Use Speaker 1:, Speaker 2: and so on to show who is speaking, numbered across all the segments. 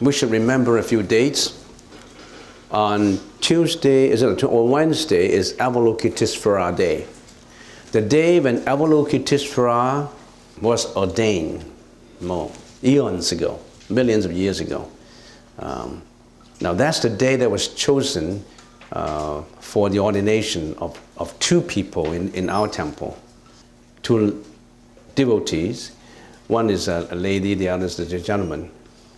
Speaker 1: We should remember a few dates. On Tuesday, or Wednesday is Avalokitesvara Day. The day when Avalokitesvara was ordained, eons ago, millions of years ago. Now that's the day that was chosen for the ordination of two people in our temple. Two devotees. One is a lady, the other is a gentleman.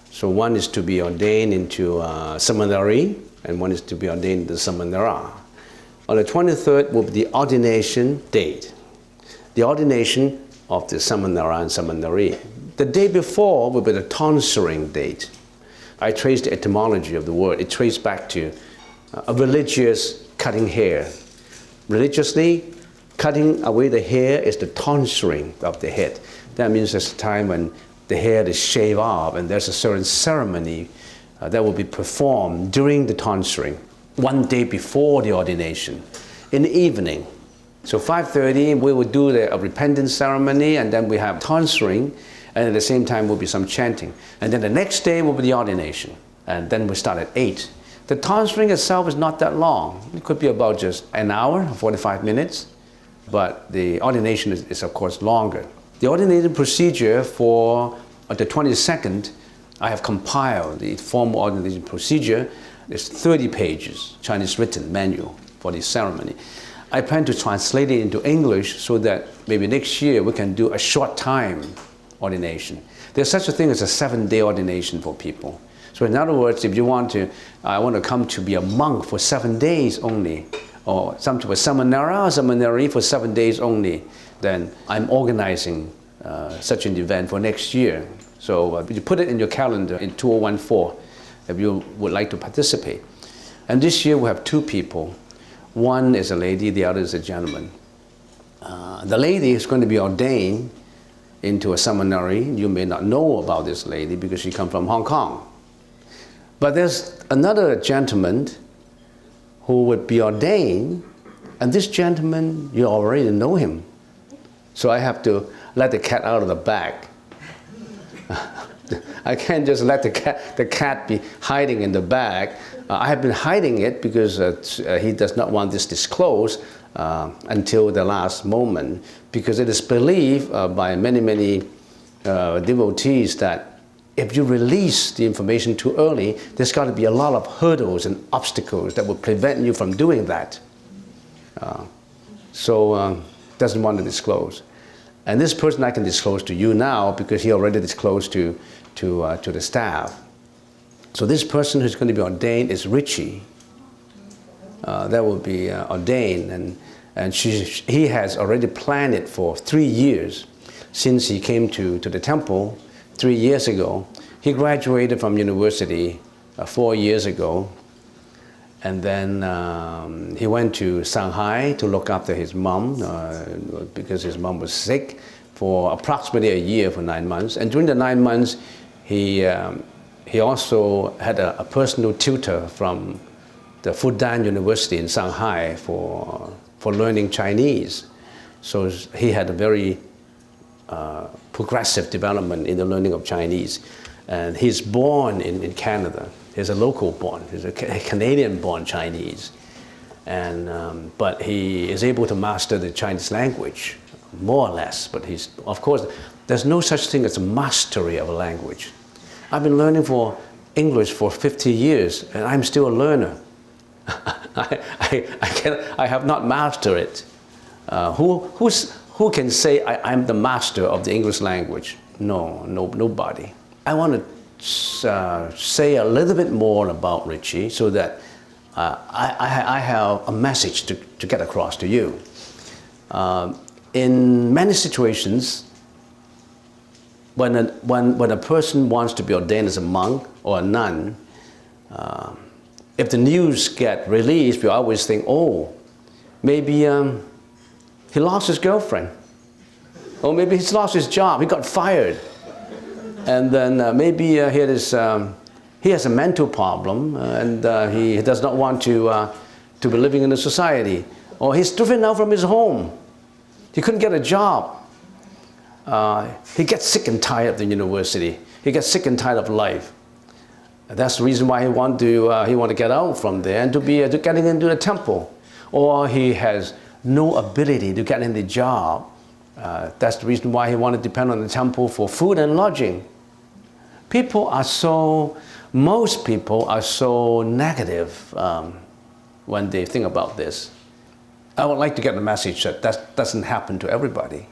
Speaker 1: So one is to be ordained into seminary, and one is to be ordained into seminara. On the 23rd will be the ordination date. The ordination of the seminara and seminary. The day before will be the tonsuring date. I traced the etymology of the word. It traced back to a religious cutting hair. Religiously, cutting away the hair is the tonsuring of the head. That means there's a time when the hair is shaved off, and there's a certain ceremony that will be performed during the tonsuring, one day before the ordination, in the evening. So 5:30, we will do the repentance ceremony, and then we have tonsuring, and at the same time will be some chanting. And then the next day will be the ordination, and then we start at 8. The tonsuring itself is not that long. It could be about just an hour, 45 minutes, but the ordination is of course longer. The ordination procedure for the 22nd, I have compiled the formal ordination procedure. It's 30 pages, Chinese written manual for the ceremony. I plan to translate it into English so that maybe next year we can do a short time ordination. There's such a thing as a 7-day ordination for people. So in other words, if you want to, I want to come to be a monk for 7 days only, or some to a seminary for 7 days only, then I'm organizing such an event for next year. So you put it in your calendar in 2014 if you would like to participate. And this year we have two people. One is a lady, the other is a gentleman. The lady is going to be ordained into a seminary. You may not know about this lady because she comes from Hong Kong. But there's another gentleman who would be ordained, and this gentleman, you already know him. So I have to let the cat out of the bag. I can't just let the cat be hiding in the bag. I have been hiding it because he does not want this disclosed until the last moment, because it is believed by many devotees that if you release the information too early, there's got to be a lot of hurdles and obstacles that will prevent you from doing that. So doesn't want to disclose. And this person I can disclose to you now because he already disclosed to the staff. So this person who's going to be ordained is Richie. That will be ordained, and he has already planned it for 3 years since he came to the temple 3 years ago. He graduated from university 4 years ago, and then he went to Shanghai to look after his mom because his mom was sick for approximately a year, for 9 months. And during the 9 months, he also had a personal tutor from the Fudan University in Shanghai for learning Chinese. So he had a very progressive development in the learning of Chinese. And he's born in Canada. He's a local born. He's a Canadian born Chinese. And, but he is able to master the Chinese language, more or less. But he's, of course, there's no such thing as a mastery of a language. I've been learning for English for 50 years, and I'm still a learner. I have not mastered it. Who can say I'm the master of the English language? No, nobody. I want to say a little bit more about Richie so that I have a message to get across to you. In many situations, when a person wants to be ordained as a monk or a nun, if the news get released, we always think, oh, Maybe he lost his girlfriend. Or maybe he's lost his job, he got fired. And then maybe he has a mental problem and he does not want to be living in the society. Or he's driven out from his home. He couldn't get a job. He gets sick and tired of the university. He gets sick and tired of life. That's the reason why he want to get out from there and to getting into the temple. Or he has no ability to get in the job. That's the reason why he want to depend on the temple for food and lodging. Most people are so negative when they think about this. I would like to get the message that doesn't happen to everybody.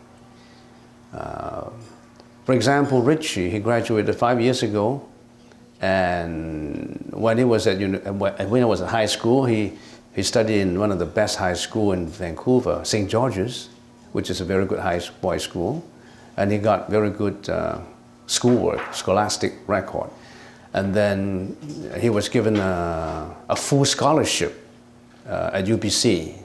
Speaker 1: For example, Richie, he graduated 5 years ago, and when he was at high school, he studied in one of the best high school in Vancouver, St. George's, which is a very good boys' school, and he got very good scholastic record. And then he was given a full scholarship at UBC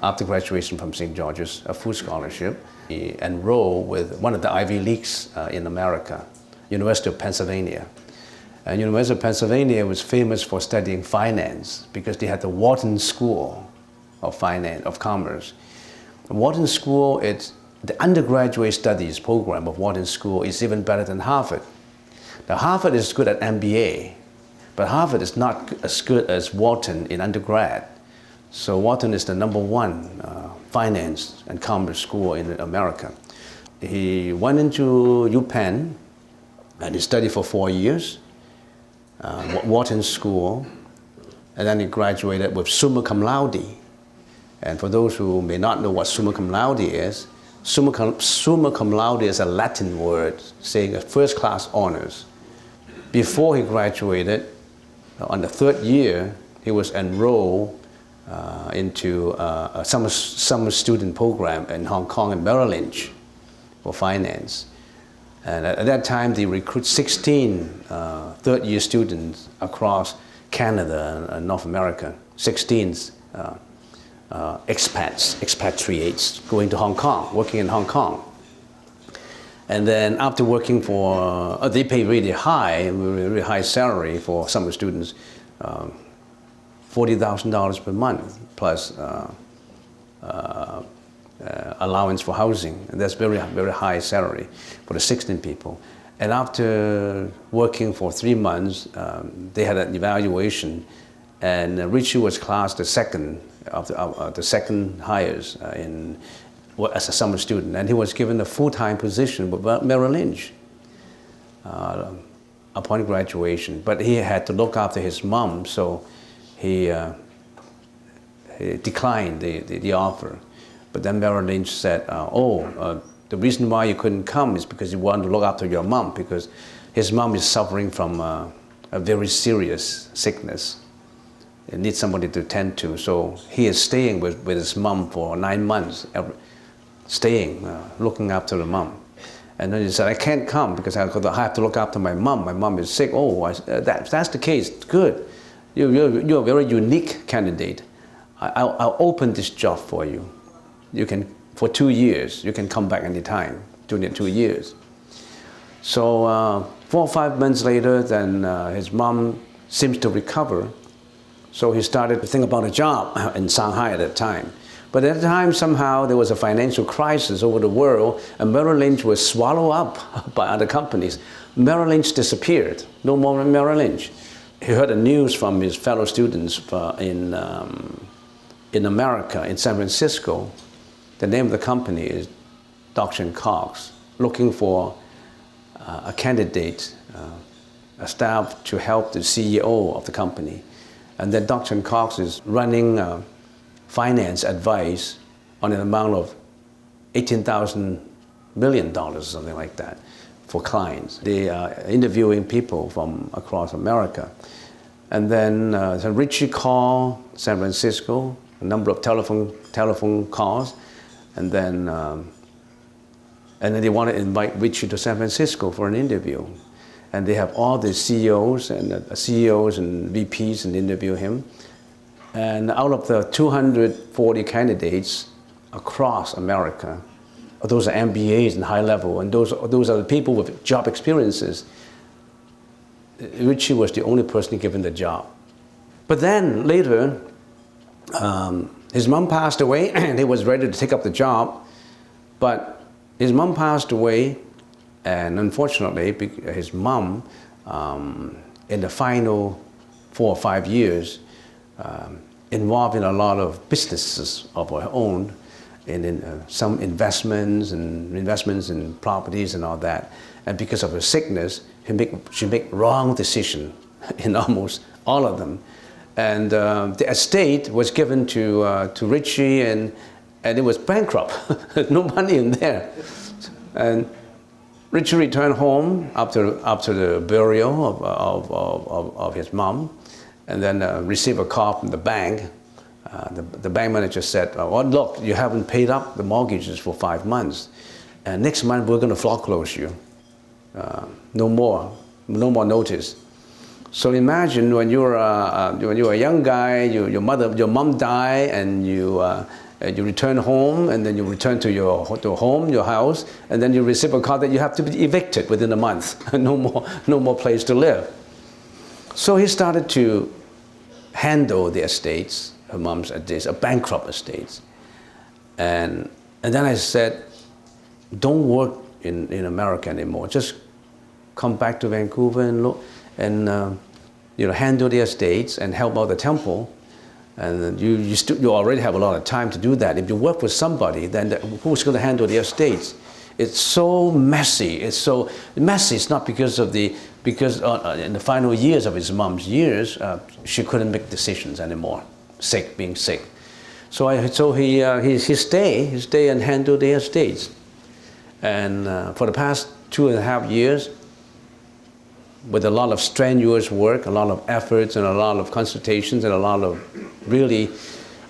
Speaker 1: after graduation from St. George's, a full scholarship. He enrolled with one of the Ivy Leagues in America, University of Pennsylvania. And University of Pennsylvania was famous for studying finance because they had the Wharton School of Commerce. Wharton School, the undergraduate studies program of Wharton School is even better than Harvard. Now Harvard is good at MBA, but Harvard is not as good as Wharton in undergrad. So Wharton is the #1 finance and commerce school in America. He went into UPenn and he studied for 4 years, Wharton School, and then he graduated with summa cum laude. And for those who may not know what summa cum laude is, summa cum laude is a Latin word saying a first-class honors. Before he graduated, on the 3rd year, he was enrolled into a summer student program in Hong Kong and Merrill Lynch for finance. And at that time, they recruit 16 third-year students across Canada and North America, 16 expatriates going to Hong Kong, working in Hong Kong. And then after working they pay really high salary for summer students, $40,000 per month plus allowance for housing. And that's very, very high salary for the 16 people. And after working for 3 months, they had an evaluation, and Richie was classed the second of the second hires as a summer student, and he was given a full-time position with Merrill Lynch upon graduation. But he had to look after his mom, so he declined the offer. But then Merrill Lynch said, the reason why you couldn't come is because you want to look after your mom, because his mom is suffering from a very serious sickness. It needs somebody to tend to. So he is staying with his mom for 9 months, looking after the mom. And then he said, I can't come because I have to look after my mom. My mom is sick. That's the case. Good. You're a very unique candidate. I'll open this job for you. You can, for 2 years, you can come back anytime during the 2 years. So 4 or 5 months later, then his mom seems to recover. So he started to think about a job in Shanghai at that time. But at the time, somehow, there was a financial crisis over the world, and Merrill Lynch was swallowed up by other companies. Merrill Lynch disappeared. No more Merrill Lynch. He heard the news from his fellow students in America, in San Francisco. The name of the company is Dr. Cox, looking for a candidate, a staff to help the CEO of the company. And then Dr. Cox is running finance advice on an amount of $18,000 million, something like that, for clients. They are interviewing people from across America. And then so Richie called San Francisco, a number of telephone calls, and then they want to invite Richie to San Francisco for an interview. And they have all the CEOs and VPs and interview him. And out of the 240 candidates across America, those are MBAs and high level, and those are the people with job experiences. Richie was the only person given the job. But then later, his mom passed away, and he was ready to take up the job. But his mom passed away, and unfortunately, his mom, in the final 4 or 5 years, involved in a lot of businesses of her own, and in some investments in properties and all that. And because of her sickness, she make wrong decision in almost all of them. And the estate was given to Richie, and it was bankrupt. No money in there. And Richie returned home after the burial of his mom, and then received a call from the bank. The bank manager said, well, look, you haven't paid up the mortgages for 5 months. And next month we're going to foreclose you. No more notice. So imagine when you're a young guy, your mom died, and you return home, and then you return to your home, your house, and then you receive a call that you have to be evicted within a month. No more place to live. So he started to handle the estates, her mom's estates, a bankrupt estates. And then I said, don't work in America anymore. Just come back to Vancouver and look and handle the estates and help out the temple. And you already have a lot of time to do that. If you work with somebody, then who's going to handle the estates? It's so messy. It's so messy. It's not because in the final years of his mom's years, she couldn't make decisions anymore. Being sick. So he stay and handle the estates. And for the past 2.5 years, with a lot of strenuous work, a lot of efforts, and a lot of consultations, and a lot of really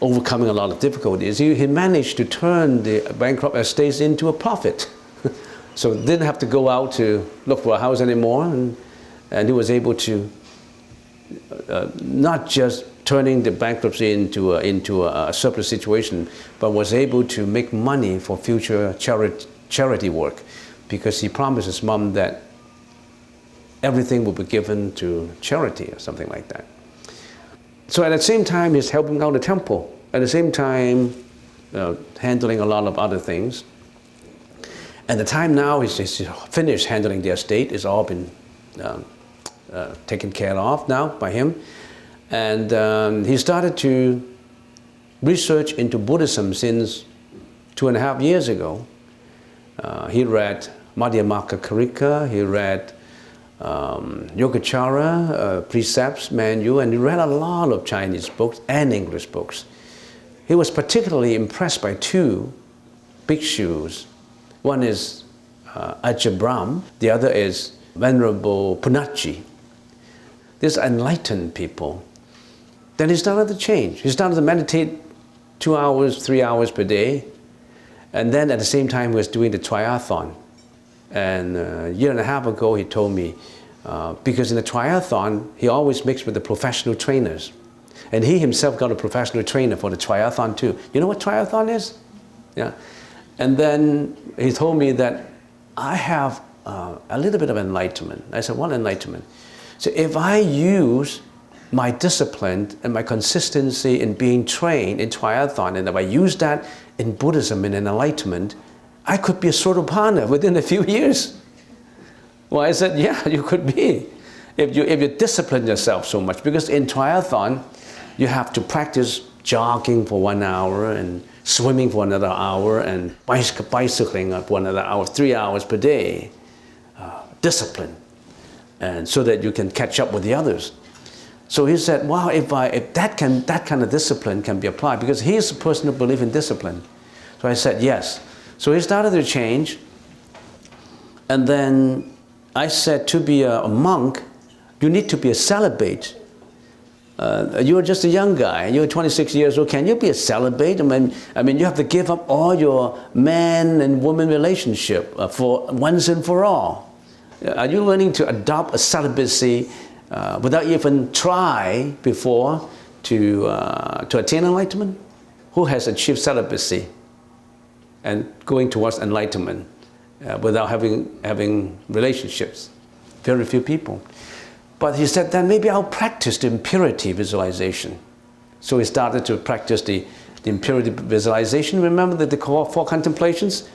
Speaker 1: overcoming a lot of difficulties, he managed to turn the bankrupt estates into a profit. So didn't have to go out to look for a house anymore, and he was able to not just turning the bankruptcy into a surplus situation, but was able to make money for future charity work, because he promised his mom that everything will be given to charity or something like that. So at the same time, he's helping out the temple. At the same time, handling a lot of other things. And the time now, he's finished handling the estate. It's all been taken care of now by him. And he started to research into Buddhism since 2.5 years ago. He read Madhyamaka Karika, he read Yogacara, Precepts, Manual, and he read a lot of Chinese books and English books. He was particularly impressed by 2 bhikshus. One is Ajahn Brahm, the other is Venerable Punachi. These are enlightened people. Then he started to change. He started to meditate 2 hours, 3 hours per day. And then at the same time, he was doing the triathlon. And a year and a half ago, he told me, because in the triathlon, he always mixed with the professional trainers. And he himself got a professional trainer for the triathlon too. You know what triathlon is? Yeah. And then he told me that I have a little bit of enlightenment. I said, what enlightenment? So if I use my discipline and my consistency in being trained in triathlon, and if I use that in Buddhism and in enlightenment, I could be a Sotapanna within a few years. Well, I said, yeah, you could be. If you discipline yourself so much, because in triathlon, you have to practice jogging for 1 hour and swimming for another hour and bicycling for another hour, 3 hours per day. Discipline, and so that you can catch up with the others. So he said, wow, if that kind of discipline can be applied, because he is a person who believes in discipline. So I said, yes. So he started to change. And then I said, to be a monk, you need to be a celibate. You're just a young guy, you're 26 years old, can you be a celibate? I mean, you have to give up all your man and woman relationship for once and for all. Are you willing to adopt a celibacy without even try before to attain enlightenment? Who has achieved celibacy and going towards enlightenment without having relationships? Very few people. But he said, then maybe I'll practice the impurity visualization. So he started to practice the impurity visualization. Remember that the four contemplations,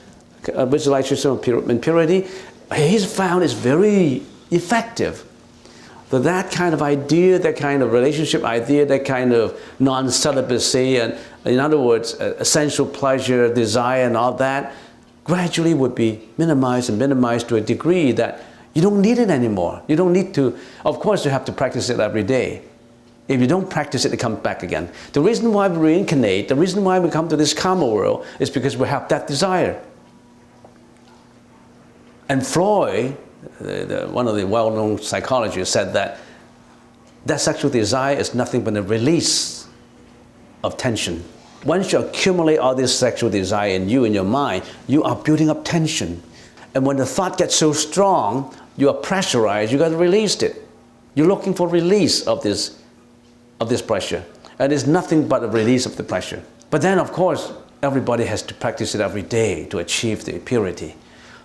Speaker 1: visualization of impurity, he's found is very effective. That kind of idea, that kind of relationship idea, that kind of non-celibacy, and in other words, essential pleasure, desire, and all that, gradually would be minimized and minimized to a degree that you don't need it anymore. You don't need to, of course you have to practice it every day. If you don't practice it, it comes back again. The reason why we reincarnate, the reason why we come to this karma world is because we have that desire. And Freud, one of the well-known psychologists, said that sexual desire is nothing but a release of tension. Once you accumulate all this sexual desire in you, in your mind, you are building up tension. And when the thought gets so strong, you are pressurized, you got to release it. You're looking for release of this pressure. And it's nothing but a release of the pressure. But then, of course, everybody has to practice it every day to achieve the purity.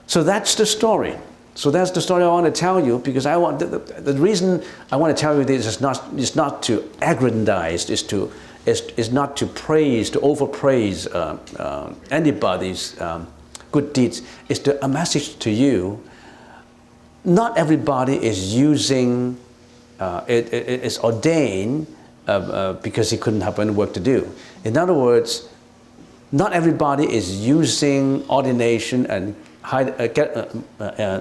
Speaker 1: So that's the story. So that's the story I want to tell you, because I want the reason I want to tell you this is not to aggrandize, is not to praise, to overpraise anybody's good deeds. It's a message to you. Not everybody is using, is ordained because he couldn't have any work to do. In other words, not everybody is using ordination and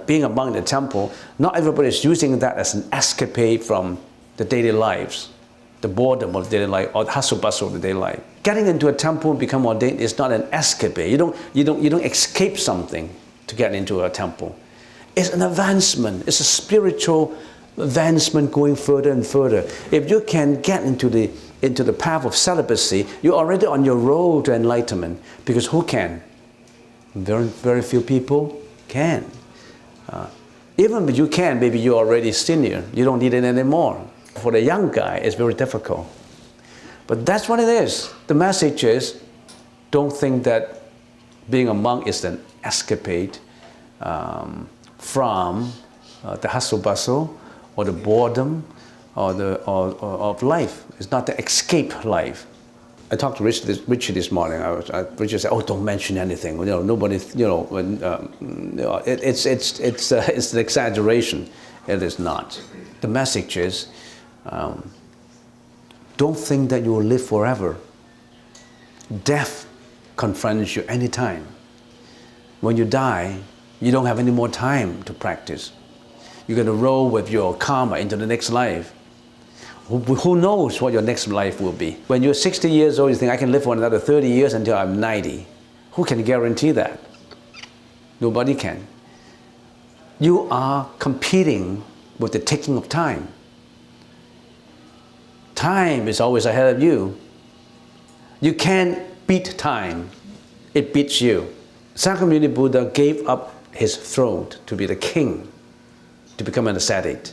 Speaker 1: being a monk in the temple. Not everybody is using that as an escapade from the daily lives, the boredom of daily life, or the hustle bustle of the daily life. Getting into a temple and become ordained is not an escapade. You don't escape something to get into a temple. It's an advancement. It's a spiritual advancement going further and further. If you can get into the path of celibacy, you're already on your road to enlightenment. Because who can? Very, very few people can. Even if you can, maybe you're already senior. You don't need it anymore. For the young guy, it's very difficult. But that's what it is. The message is, don't think that being a monk is an escapade from the hustle bustle or the boredom of life. It's not the escape life. I talked to Richard this morning. Richard said, "Oh, don't mention anything. You know, nobody. You know, when, it's an exaggeration. It is not. The message is, don't think that you will live forever. Death confronts you anytime. When you die, you don't have any more time to practice. You're going to roll with your karma into the next life. Who knows what your next life will be? When you're 60 years old, you think, I can live for another 30 years until I'm 90. Who can guarantee that? Nobody can. You are competing with the ticking of time. Time is always ahead of you. You can't beat time. It beats you. Sakyamuni Buddha gave up his throne to be the king, to become an ascetic.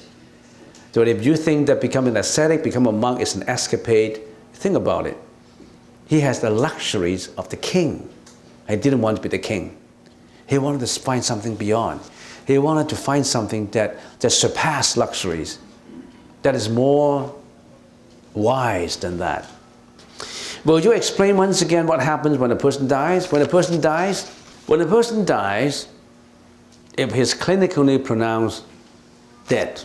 Speaker 1: So if you think that becoming an ascetic, become a monk is an escapade, think about it. He has the luxuries of the king. He didn't want to be the king. He wanted to find something beyond. He wanted to find something that surpassed luxuries, that is more wise than that. Will you explain once again what happens when a person dies? When a person dies, if he's clinically pronounced dead,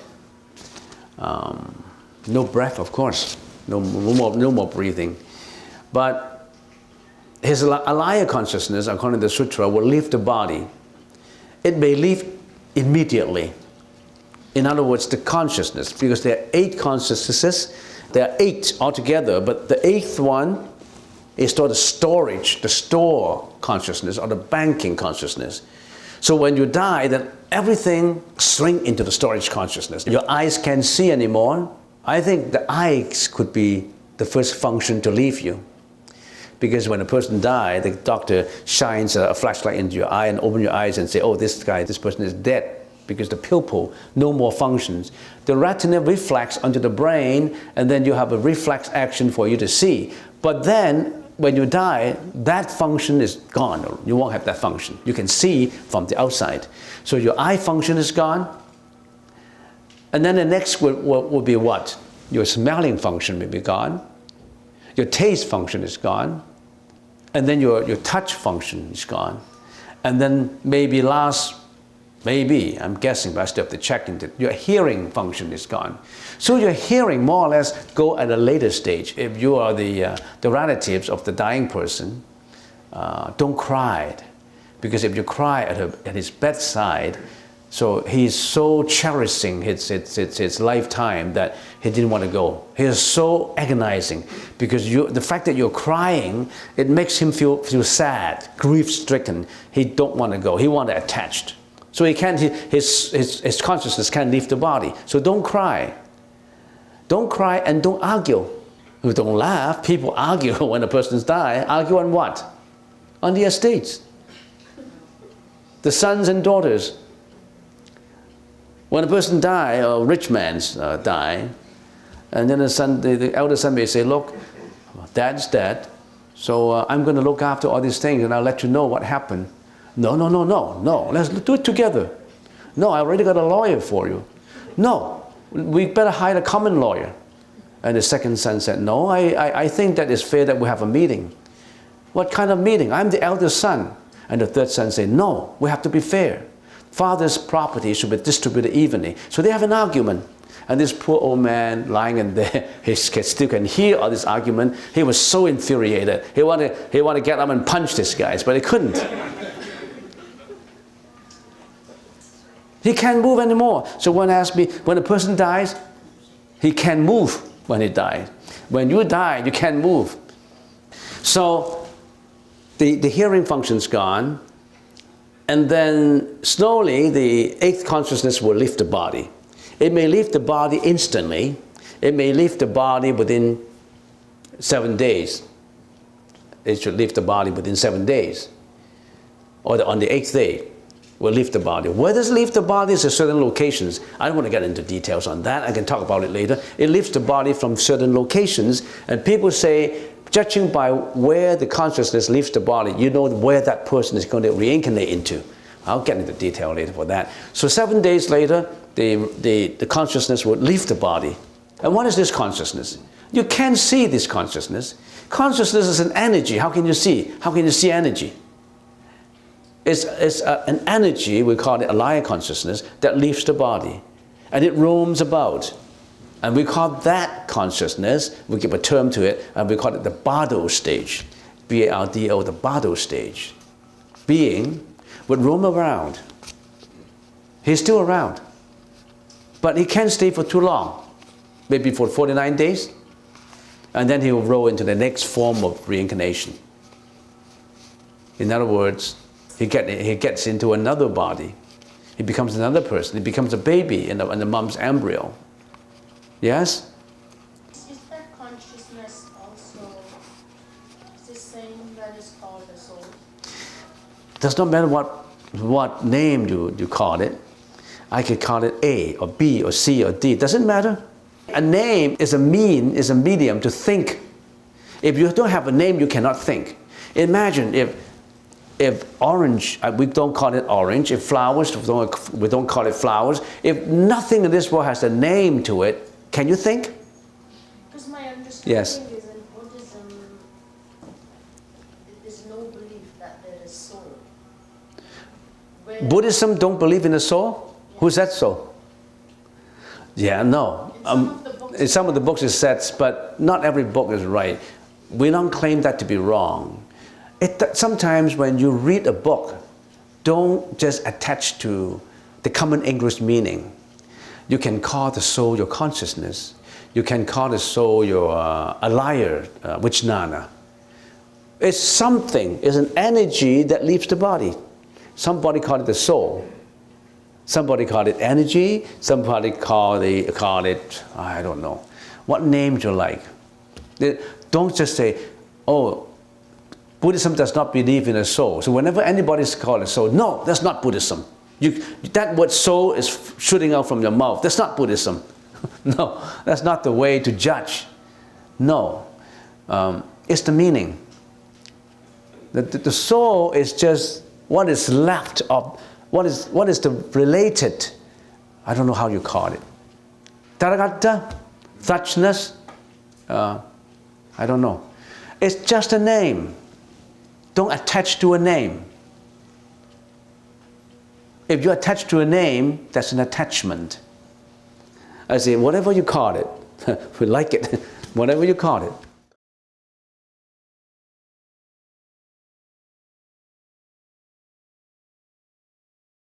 Speaker 1: no breath, of course, no more breathing, but his alaya consciousness, according to the sutra, will leave the body. It may leave immediately. In other words, the consciousness, because there are 8 consciousnesses. There are 8 altogether, but the 8th one is called the storage, the store consciousness, or the banking consciousness. So when you die, then everything shrinks into the storage consciousness. Your eyes can't see anymore. I think the eyes could be the first function to leave you. Because when a person dies, the doctor shines a flashlight into your eye and opens your eyes and say, oh, this person is dead. because the pupil no more functions. The retina reflects onto the brain, and then you have a reflex action for you to see. But then, when you die, that function is gone. You won't have that function. You can see from the outside. So your eye function is gone. And then the next will be what? Your smelling function will be gone. Your taste function is gone. And then your touch function is gone. And then maybe I'm guessing, but I still have to check into it, your hearing function is gone. So your hearing more or less go at a later stage. If you are the relatives of the dying person, don't cry. Because if you cry at his bedside, so he's so cherishing his lifetime that he didn't want to go. He is so agonizing because the fact that you're crying, it makes him feel sad, grief-stricken. He don't want to go. He wants to attached. So he can't. His consciousness can't leave the body. So don't cry. Don't cry and don't argue. Don't laugh. People argue when a person's died. Argue on what? On the estates. The sons and daughters. When a person dies, a rich man's die, and then the elder son may say, look, dad's dead, so I'm going to look after all these things and I'll let you know what happened. No, let's do it together. No, I already got a lawyer for you. No, we better hire a common lawyer. And the second son said, no, I think that it's fair that we have a meeting. What kind of meeting? I'm the eldest son. And the third son said, no, we have to be fair. Father's property should be distributed evenly. So they have an argument. And this poor old man lying in there, he still can hear all this argument. He was so infuriated. He wanted to get up and punch these guys, but he couldn't. He can't move anymore. So one asked me, when a person dies, he can't move when he dies. When you die, you can't move. So the hearing function's gone. And then slowly the eighth consciousness will leave the body. It may leave the body instantly. It may leave the body within 7 days. It should leave the body within 7 days. Or on the 8th day, will leave the body. Where does it leave the body is at certain locations. I don't want to get into details on that. I can talk about it later. It leaves the body from certain locations. And people say, judging by where the consciousness leaves the body, you know where that person is going to reincarnate into. I'll get into detail later for that. So 7 days later, the consciousness will leave the body. And what is this consciousness? You can't see this consciousness. Consciousness is an energy. How can you see? How can you see energy? It's an energy, we call it a liar consciousness, that leaves the body. And it roams about. And we call that consciousness, we give a term to it, and we call it the Bardo stage. B-A-R-D-O, the Bardo stage. Being would roam around. He's still around. But he can't stay for too long. Maybe for 49 days. And then he will roll into the next form of reincarnation. In other words, he gets into another body. He becomes another person. He becomes a baby in the mom's embryo. Yes?
Speaker 2: Is that consciousness also the same that is called the soul?
Speaker 1: Does not matter what name you call it. I could call it A or B or C or D. Doesn't matter. A name is a medium to think. If you don't have a name, you cannot think. Imagine if orange, we don't call it orange. If flowers, we don't call it flowers. If nothing in this world has a name to it, can you think?
Speaker 2: Because my understanding
Speaker 1: Yes.
Speaker 2: is in Buddhism, there is no belief that there is soul.
Speaker 1: Buddhism don't believe in the soul? Yes. Who's that soul? Yeah, no. In some of the books it says, but not every book is right. We don't claim that to be wrong. Sometimes when you read a book, don't just attach to the common English meaning. You can call the soul your consciousness. You can call the soul your alaya, vijnana. It's something, it's an energy that leaves the body. Somebody call it the soul. Somebody call it energy. Somebody call it, I don't know. What name do you like? Don't just say, oh, Buddhism does not believe in a soul. So whenever anybody's called a soul, no, that's not Buddhism. That word soul is shooting out from your mouth. That's not Buddhism. No, that's not the way to judge. No, it's the meaning. The soul is just what is left of, what is the related, I don't know how you call it. Taragata, suchness, I don't know. It's just a name. Don't attach to a name. If you attach to a name, that's an attachment. I say, whatever you call it, we like it, whatever you call it.